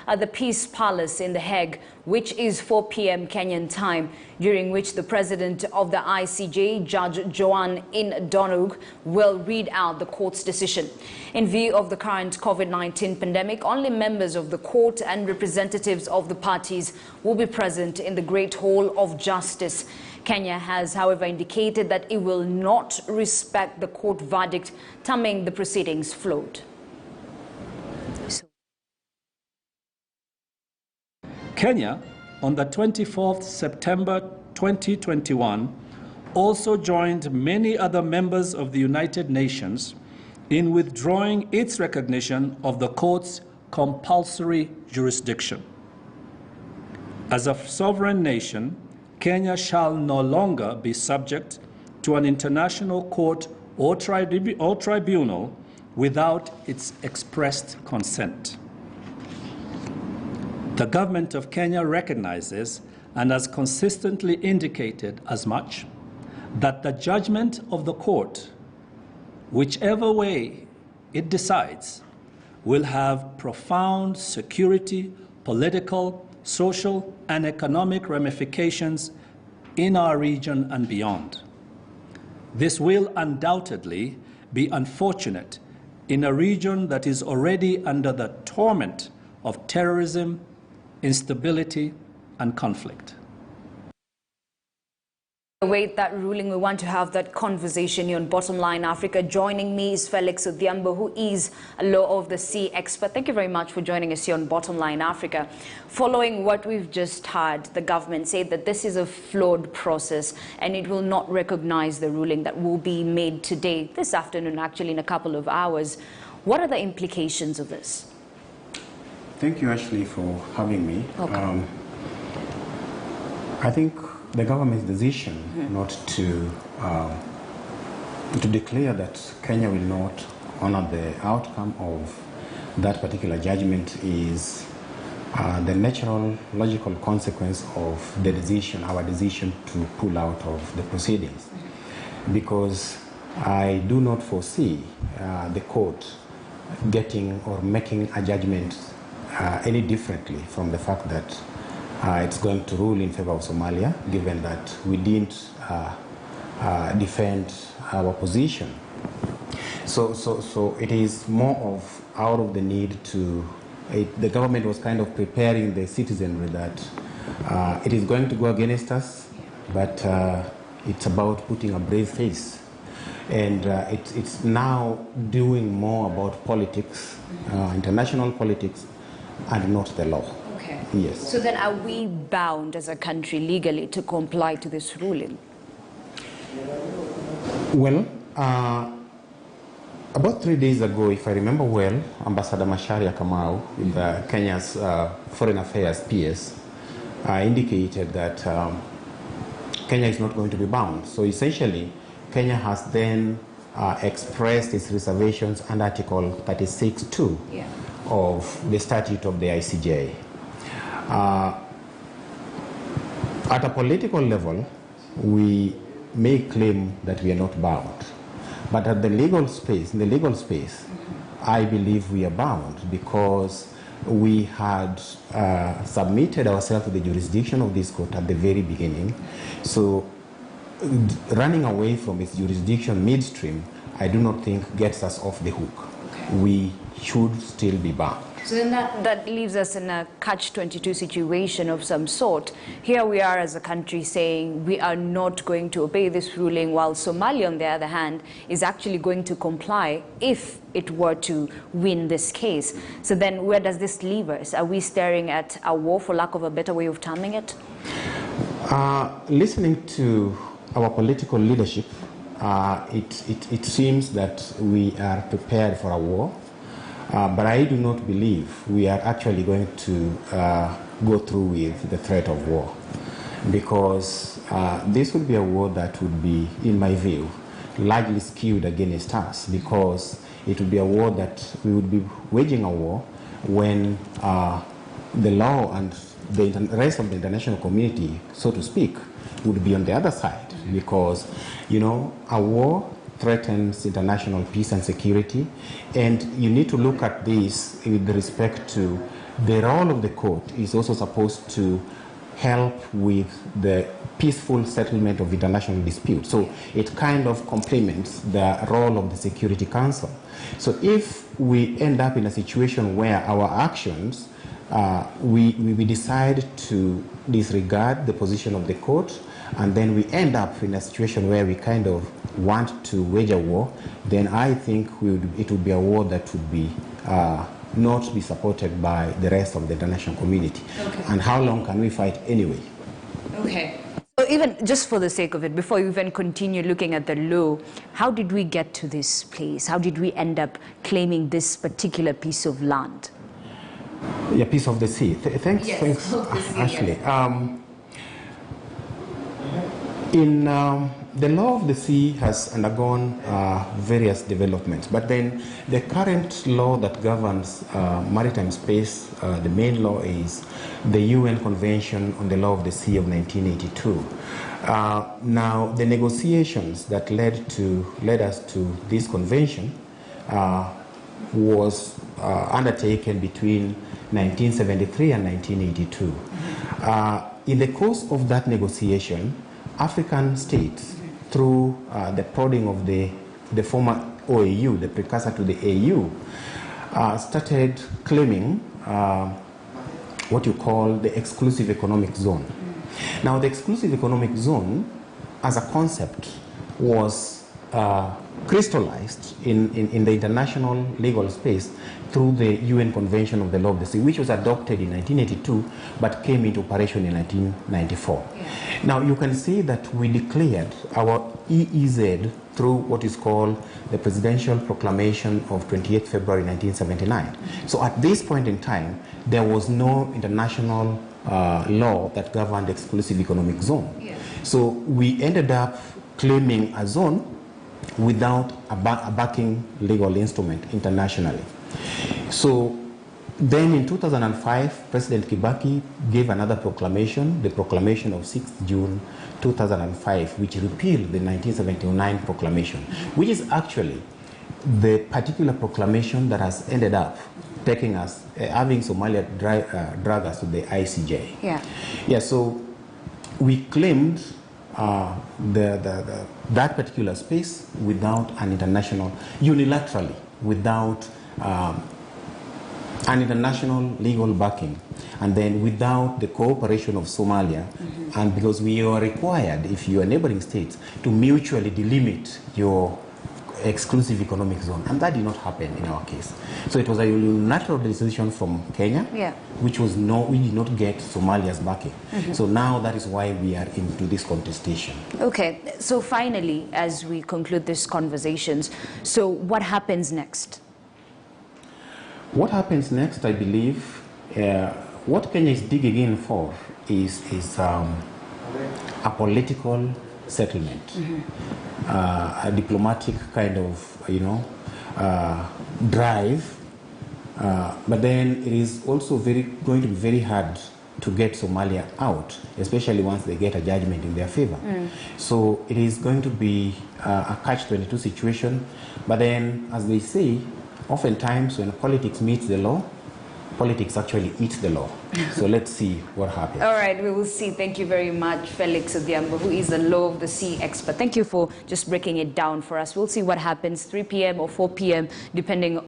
at the Peace Palace in The Hague, which is 4 p.m. Kenyan time, during which the president of the ICJ, Judge Joan Ndonug, will read out the court's decision. In view of the current COVID-19 pandemic, only members of the court and representatives of the parties will be present in the Great Hall of Justice. Kenya has, however, indicated that it will not respect the court verdict, terming the proceedings flawed. Kenya, on the 24th September 2021, also joined many other members of the United Nations in withdrawing its recognition of the court's compulsory jurisdiction. As a sovereign nation, Kenya shall no longer be subject to an international court or tribunal without its expressed consent. The government of Kenya recognizes and has consistently indicated as much that the judgment of the court, whichever way it decides, will have profound security, political, social, and economic ramifications in our region and beyond. This will undoubtedly be unfortunate in a region that is already under the torment of terrorism, instability, and conflict. Await that ruling. We want to have that conversation here on Bottomline Africa. Joining me is Felix Odhiambo, who is a law of the sea expert. Thank you very much for joining us here on Bottomline Africa. Following what we've just heard, the government said that this is a flawed process and it will not recognize the ruling that will be made today, this afternoon, actually in a couple of hours. What are the implications of this? Thank you, Ashley, for having me. Okay. I think the government's decision not to declare that Kenya will not honor the outcome of that particular judgment is the natural, logical consequence of the decision, our decision to pull out of the proceedings. Because I do not foresee the court getting or making a judgment any differently from the fact that it's going to rule in favor of Somalia, given that we didn't defend our position. So it is more of out of the need to, the government was kind of preparing the citizenry that it is going to go against us, but it's about putting a brave face. And it's now doing more about politics, international politics, and not the law. Okay. Yes. So then are we bound as a country legally to comply to this ruling? Well, about 3 days ago, if I remember well, Ambassador Macharia Kamau, Kenya's Foreign Affairs PS, indicated that Kenya is not going to be bound. So essentially, Kenya has then expressed its reservations under Article 36(2) of the statute of the ICJ. At a political level, we may claim that we are not bound, but at the legal space, in the legal space, I believe we are bound because we had submitted ourselves to the jurisdiction of this court at the very beginning. So running away from its jurisdiction midstream, I do not think gets us off the hook. Okay. We should still be bound. So then that leaves us in a catch-22 situation of some sort. Here we are as a country saying we are not going to obey this ruling, while Somalia, on the other hand, is actually going to comply if it were to win this case. So then where does this leave us? Are we staring at a war, for lack of a better way of terming it? Listening to our political leadership, it seems that we are prepared for a war. But I do not believe we are actually going to go through with the threat of war, because this would be a war that would be, in my view, largely skewed against us, because it would be a war that we would be waging a war when the law and the rest of the international community, so to speak, would be on the other side, because, you know, a war threatens international peace and security, and you need to look at this with respect to the role of the court is also supposed to help with the peaceful settlement of international disputes. So it kind of complements the role of the Security Council. So if we end up in a situation where our actions, we decide to disregard the position of the court, and then we end up in a situation where we kind of want to wage a war, then I think it would be a war that would be not be supported by the rest of the international community. Okay. And how long can we fight anyway? Okay. So even just for the sake of it, before you even continue looking at the law, how did we get to this place? How did we end up claiming this particular piece of land? Yeah, piece of the sea. Thanks, Yes, thanks, of the sea, Ashley. yes. The law of the sea has undergone various developments, but then the current law that governs maritime space, the main law is the UN Convention on the Law of the Sea of 1982. Now, the negotiations that led us to this convention was undertaken between 1973 and 1982. In the course of that negotiation, African states, through the prodding of the former OAU, the precursor to the AU, started claiming what you call the exclusive economic zone. Now, the exclusive economic zone, as a concept, was crystallized in the international legal space through the UN Convention of the Law of the Sea, which was adopted in 1982 but came into operation in 1994. Yeah. Now, you can see that we declared our EEZ through what is called the Presidential Proclamation of 28 February 1979. So at this point in time, there was no international law that governed the exclusive economic zone. Yeah. So we ended up claiming a zone without a backing legal instrument internationally. So then in 2005, President Kibaki gave another proclamation, the proclamation of 6th June 2005, which repealed the 1979 proclamation, which is actually the particular proclamation that has ended up taking us, having Somalia drag us to the ICJ. Yeah. Yeah, so we claimed that particular space without an international, unilaterally, without an international legal backing, and then without the cooperation of Somalia, and because we are required, if you are neighboring states, to mutually delimit your exclusive economic zone, and that did not happen in our case. So it was a unilateral decision from Kenya, which was we did not get Somalia's backing. So now that is why we are into this contestation. Okay, so finally, as we conclude these conversations, so what happens next? What happens next, I believe, what Kenya is digging in for is a political settlement, a diplomatic kind of, drive, but then it is also going to be very hard to get Somalia out, especially once they get a judgment in their favor. So it is going to be a catch-22 situation, but then, as they say, oftentimes when politics meets the law, politics actually eats the law. So let's see what happens. All right, we will see. Thank you very much, Felix Odhiambo, who is the Law of the Sea expert. Thank you for just breaking it down for us. We'll see what happens, 3 p.m. or 4 p.m., depending